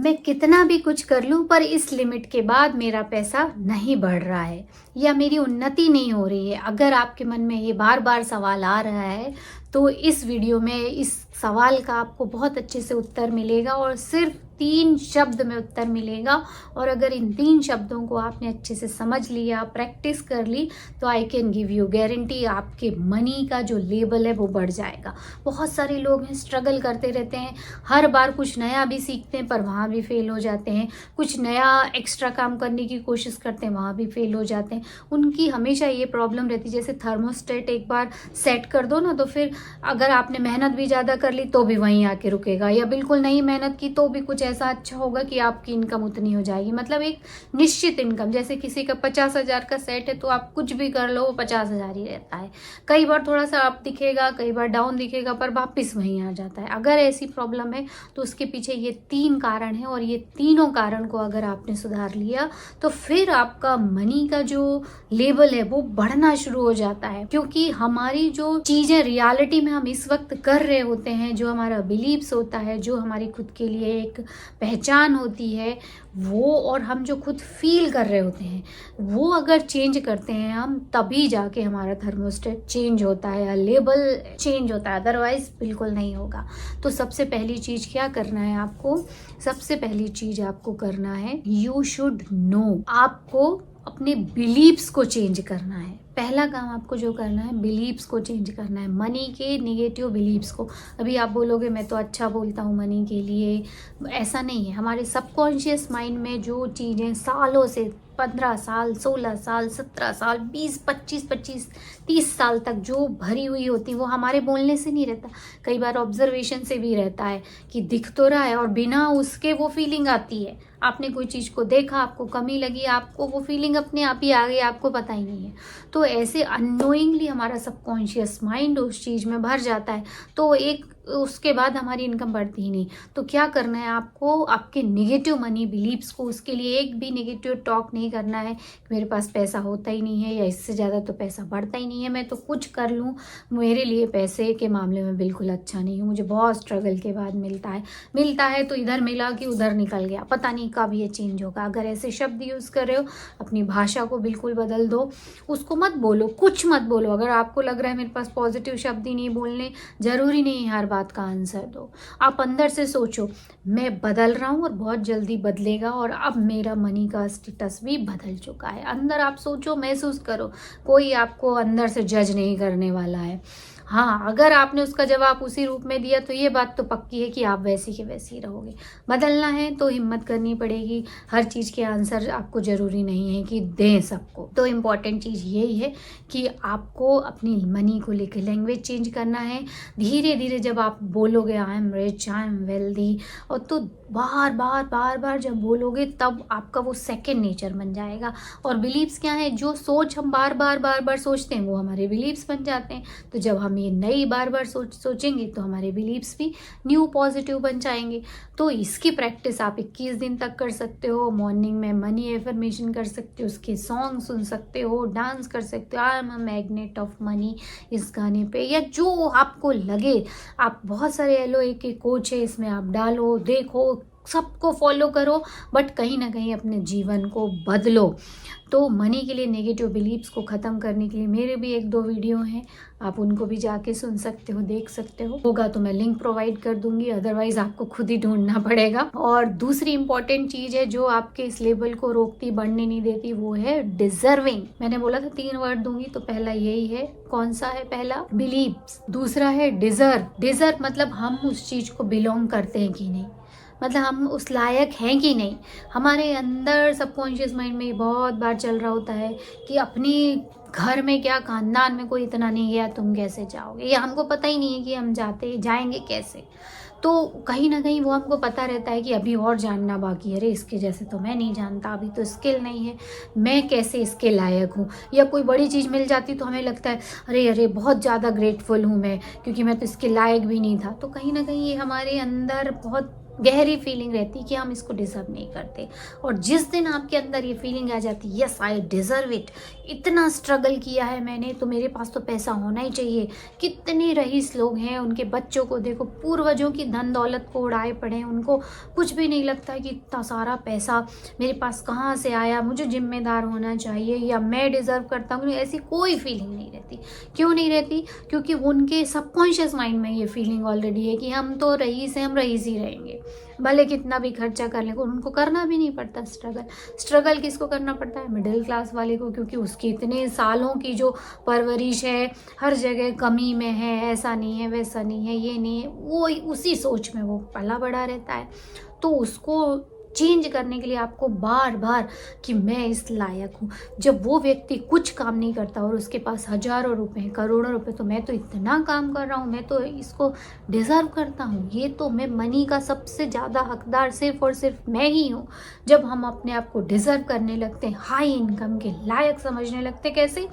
मैं कितना भी कुछ कर लूं पर इस लिमिट के बाद मेरा पैसा नहीं बढ़ रहा है या मेरी उन्नति नहीं हो रही है। अगर आपके मन में ये बार बार सवाल आ रहा है तो इस वीडियो में इस सवाल का आपको बहुत अच्छे से उत्तर मिलेगा और सिर्फ 3 शब्द में उत्तर मिलेगा। और अगर इन 3 शब्दों को आपने अच्छे से समझ लिया, प्रैक्टिस कर ली, तो I can give you guarantee आपके मनी का जो लेवल है वो बढ़ जाएगा। बहुत सारे लोग हैं स्ट्रगल करते रहते हैं, हर बार कुछ नया भी सीखते हैं पर वहाँ भी फेल हो जाते हैं, कुछ नया एक्स्ट्रा काम करने की कोशिश करते हैं वहाँ भी फेल हो जाते हैं। उनकी हमेशा ये प्रॉब्लम रहती है, जैसे थर्मोस्टेट एक बार सेट कर दो ना तो फिर अगर आपने मेहनत भी ज़्यादा कर ली तो भी वहीं आके रुकेगा, या बिल्कुल नहीं मेहनत की तो भी कुछ ऐसा अच्छा होगा कि आपकी इनकम उतनी हो जाएगी। मतलब एक निश्चित इनकम, जैसे किसी का 50,000 का सेट है तो आप कुछ भी कर लो वो 50,000 ही रहता है। कई बार थोड़ा सा अप दिखेगा, कई बार डाउन दिखेगा, पर वापस वहीं आ जाता है। अगर ऐसी प्रॉब्लम है तो उसके पीछे ये 3 कारण हैं और ये तीनों कारण को अगर आपने सुधार लिया तो फिर आपका मनी का जो लेवल है वो बढ़ना शुरू हो जाता है। क्योंकि हमारी जो चीजें रियलिटी में हम इस वक्त कर रहे होते हैं, जो हमारा बिलीव्स होता है, जो हमारी खुद के लिए एक पहचान होती है, वो और हम जो खुद फील कर रहे होते हैं वो अगर चेंज करते हैं हम, तभी जाके हमारा थर्मोस्टेट चेंज होता है या लेवल चेंज होता है, अदरवाइज बिल्कुल नहीं होगा। तो सबसे पहली चीज क्या करना है आपको, सबसे पहली चीज आपको करना है, यू शुड नो, आपको अपने बिलीव्स को चेंज करना है। पहला काम आपको जो करना है, बिलीव्स को चेंज करना है, मनी के नेगेटिव बिलीव्स को। अभी आप बोलोगे मैं तो अच्छा बोलता हूँ मनी के लिए, ऐसा नहीं है। हमारे सबकॉन्शियस माइंड में जो चीज़ें सालों से 15 साल, 16 साल, 17 साल, 20, 25, 30 साल तक जो भरी हुई होती वो हमारे बोलने से नहीं रहता, कई बार ऑब्जर्वेशन से भी रहता है कि दिख तो रहा है और बिना उसके वो फीलिंग आती है। आपने कोई चीज़ को देखा, आपको कमी लगी, आपको वो फीलिंग अपने आप ही आ गई, आपको पता ही नहीं है। तो ऐसे अननोइंगली हमारा सबकॉन्शियस माइंड उस चीज़ में भर जाता है, तो एक उसके बाद हमारी इनकम बढ़ती ही नहीं। तो क्या करना है आपको, आपके नेगेटिव मनी बिलीव्स को, उसके लिए एक भी नेगेटिव टॉक नहीं करना है कि मेरे पास पैसा होता ही नहीं है या इससे ज़्यादा तो पैसा बढ़ता ही नहीं है, मैं तो कुछ कर लूँ, मेरे लिए पैसे के मामले में बिल्कुल अच्छा नहीं हूँ, मुझे बहुत स्ट्रगल के बाद मिलता है तो इधर मिला कि उधर निकल गया, पता नहीं कब ये चेंज होगा। अगर ऐसे शब्द यूज़ कर रहे हो, अपनी भाषा को बिल्कुल बदल दो, उसको मत बोलो, कुछ मत बोलो। अगर आपको लग रहा है मेरे पास पॉजिटिव शब्द ही नहीं बोलने, जरूरी नहीं हर बात का आंसर दो। आप अंदर से सोचो मैं बदल रहा हूँ और बहुत जल्दी बदलेगा और अब मेरा मनी का स्टेटस भी बदल चुका है। अंदर आप सोचो, महसूस करो, कोई आपको अंदर से जज नहीं करने वाला है। हाँ, अगर आपने उसका जवाब उसी रूप में दिया तो ये बात तो पक्की है कि आप वैसी के वैसी रहोगे। बदलना है तो हिम्मत करनी पड़ेगी, हर चीज़ के आंसर आपको ज़रूरी नहीं है कि दें सबको। तो इम्पॉर्टेंट चीज़ यही है कि आपको अपनी मनी को लेकर लैंग्वेज चेंज करना है। धीरे धीरे जब आप बोलोगे I am rich, I am wealthy, और तो बार बार जब बोलोगे तब आपका वो सेकेंड नेचर बन जाएगा। और बिलीव्स क्या है, जो सोच हम बार बार सोचते हैं वो हमारे बिलीव्स बन जाते हैं। तो जब हम ये नई बार सोचेंगे तो हमारे बिलीव्स भी न्यू पॉजिटिव बन जाएंगे। तो इसकी प्रैक्टिस आप 21 दिन तक कर सकते हो। मॉर्निंग में मनी एफर्मेशन कर सकते हो, उसके सॉन्ग सुन सकते हो, डांस कर सकते हो, I am a magnet of money इस गाने पे, या जो आपको लगे। आप बहुत सारे LOA के कोच है, इसमें आप डालो, देखो, सबको फॉलो करो, बट कहीं ना कहीं अपने जीवन को बदलो। तो मनी के लिए नेगेटिव बिलीव्स को ख़त्म करने के लिए मेरे भी 1-2 वीडियो हैं, आप उनको भी जाके सुन सकते हो, देख सकते हो। होगा तो मैं लिंक प्रोवाइड कर दूंगी, अदरवाइज आपको खुद ही ढूंढना पड़ेगा। और दूसरी इंपॉर्टेंट चीज़ है जो आपके इस लेवल को रोकती, बढ़ने नहीं देती, वो है डिजर्विंग। मैंने बोला था 3 वर्ड दूंगी, तो पहला यही है। कौन सा है? पहला बिलीव्स, दूसरा है डिजर्व। डिजर्व मतलब हम उस चीज़ को बिलोंग करते हैं कि नहीं, मतलब हम उस लायक हैं कि नहीं। हमारे अंदर सबकॉन्शियस माइंड में बहुत बार चल रहा होता है कि अपनी घर में क्या, खानदान में कोई इतना नहीं गया, तुम कैसे जाओगे, या हमको पता ही नहीं है कि हम जाएंगे कैसे। तो कहीं ना कहीं वो हमको पता रहता है कि अभी और जानना बाकी है, अरे इसके जैसे तो मैं नहीं जानता, अभी तो स्किल नहीं है, मैं कैसे इसके लायक हूँ। या कोई बड़ी चीज़ मिल जाती तो हमें लगता है अरे बहुत ज़्यादा ग्रेटफुल हूँ मैं, क्योंकि मैं तो इसके लायक भी नहीं था। तो कहीं ना कहीं ये हमारे अंदर बहुत गहरी फीलिंग रहती है कि हम इसको डिजर्व नहीं करते। और जिस दिन आपके अंदर ये फीलिंग आ जाती है, यस आई डिजर्व इट, इतना स्ट्रगल किया है मैंने तो मेरे पास तो पैसा होना ही चाहिए। कितने रईस लोग हैं, उनके बच्चों को देखो, पूर्वजों की धन दौलत को उड़ाए पड़े हैं, उनको कुछ भी नहीं लगता है कि इतना सारा पैसा मेरे पास कहाँ से आया, मुझे जिम्मेदार होना चाहिए या मैं डिज़र्व करता हूँ। ऐसी कोई फीलिंग नहीं रहती। क्यों नहीं रहती? क्योंकि उनके सबकॉन्शियस माइंड में ये फीलिंग ऑलरेडी है कि हम तो रईस हैं, हम रईस ही रहेंगे, भले कितना भी खर्चा कर लें। उनको करना भी नहीं पड़ता स्ट्रगल किसको करना पड़ता है? मिडिल क्लास वाले को, क्योंकि उसकी इतने सालों की जो परवरिश है हर जगह कमी में है, ऐसा नहीं है, वैसा नहीं है, ये नहीं है, वो उसी सोच में वो पला बड़ा रहता है। तो उसको चेंज करने के लिए आपको बार बार कि मैं इस लायक हूँ। जब वो व्यक्ति कुछ काम नहीं करता और उसके पास हजारों रुपए, करोड़ों रुपए, तो मैं तो इतना काम कर रहा हूँ, मैं तो इसको डिज़र्व करता हूँ, ये तो मैं मनी का सबसे ज़्यादा हकदार सिर्फ और सिर्फ मैं ही हूँ। जब हम अपने आप को डिज़र्व करने लगते हैं, हाई इनकम के लायक समझने लगते, कैसे?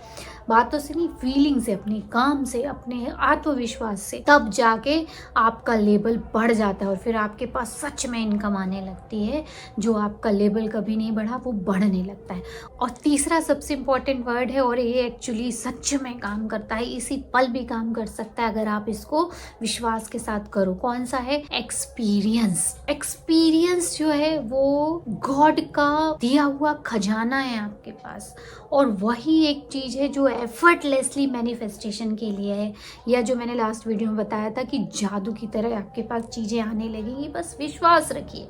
बातों से नहीं, फीलिंग से, अपने काम से, अपने आत्मविश्वास से, तब जाके आपका लेवल बढ़ जाता है और फिर आपके पास सच में इनकम आने लगती है। जो आपका लेवल कभी नहीं बढ़ा वो बढ़ने लगता है। और तीसरा सबसे इम्पॉर्टेंट वर्ड है, और ये एक्चुअली सच में काम करता है, इसी पल भी काम कर सकता है अगर आप इसको विश्वास के साथ करो। कौन सा है? एक्सपीरियंस। एक्सपीरियंस जो है वो गॉड का दिया हुआ खजाना है आपके पास, और वही एक चीज है जो एफर्टलेसली मैनिफेस्टेशन के लिए है, या जो मैंने लास्ट वीडियो में बताया था कि जादू की तरह आपके पास चीजें आने लगेंगी, बस विश्वास रखिए।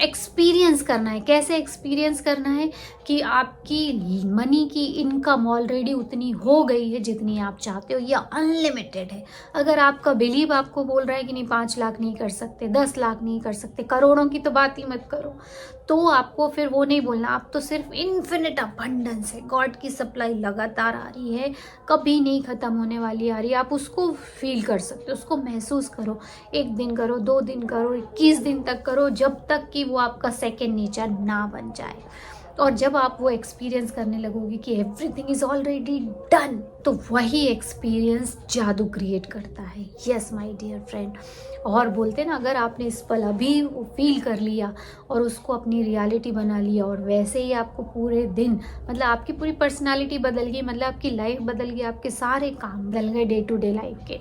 एक्सपीरियंस करना है। कैसे एक्सपीरियंस करना है? कि आपकी मनी की इनकम ऑलरेडी उतनी हो गई है जितनी आप चाहते हो, या अनलिमिटेड है। अगर आपका बिलीव आपको बोल रहा है कि नहीं 5 लाख नहीं कर सकते, 10 लाख नहीं कर सकते, करोड़ों की तो बात ही मत करो, तो आपको फिर वो नहीं बोलना। आप तो सिर्फ इन्फिनिट अबंडेंस है, गॉड की सप्लाई लगातार आ रही है, कभी नहीं खत्म होने वाली आ रही है। आप उसको फील कर सकते हो, उसको महसूस करो। 1 दिन करो, 2 दिन करो, 21 दिन तक करो, जब तक कि वो आपका सेकेंड नेचर ना बन जाए। और जब आप वो एक्सपीरियंस करने लगोगे कि एवरीथिंग इज ऑलरेडी डन, तो वही एक्सपीरियंस जादू क्रिएट करता है। Yes my dear friend. और बोलते ना, अगर आपने इस पल अभी फील कर लिया और उसको अपनी रियलिटी बना लिया, और वैसे ही आपको पूरे दिन, मतलब आपकी पूरी पर्सनालिटी बदल गई, मतलब आपकी लाइफ बदल गई, आपके सारे काम बदल गए डे टू डे लाइफ के,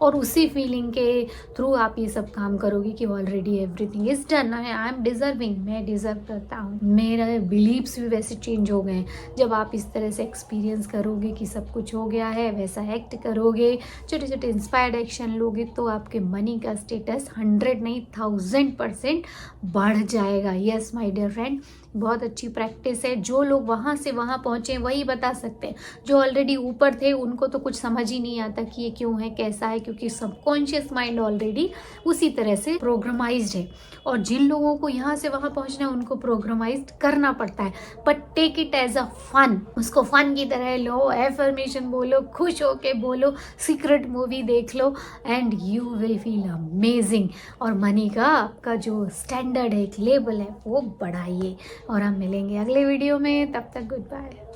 और उसी फीलिंग के थ्रू आप ये सब काम करोगे कि already everything is done, I am deserving, मैं डिजर्व करता हूँ। मेरे बिलीव्स भी वैसे चेंज हो गए जब आप इस तरह से एक्सपीरियंस करोगे कि सब कुछ हो गया है, वैसा एक्ट करोगे, छोटे छोटे इंस्पायर्ड एक्शन लोगे, तो आपके मनी का स्टेटस 100 नहीं 1000% बढ़ जाएगा। यस माय डियर फ्रेंड, बहुत अच्छी प्रैक्टिस है। जो लोग वहाँ से वहाँ पहुँचे वही बता सकते हैं, जो ऑलरेडी ऊपर थे उनको तो कुछ समझ ही नहीं आता कि ये क्यों है, कैसा है, क्योंकि सबकॉन्शियस माइंड ऑलरेडी उसी तरह से प्रोग्रामाइज्ड है। और जिन लोगों को यहाँ से वहाँ पहुँचना है उनको प्रोग्रामाइज्ड करना पड़ता है, but take it as a fun. उसको फन की तरह लो, एफर्मेशन बोलो, खुश होके बोलो, सीक्रेट मूवी देख लो, and you will feel amazing. और मनी का आपका जो स्टैंडर्ड है, एक लेवल है, वो बढ़ाइए। और हम मिलेंगे अगले वीडियो में, तब तक गुड बाय।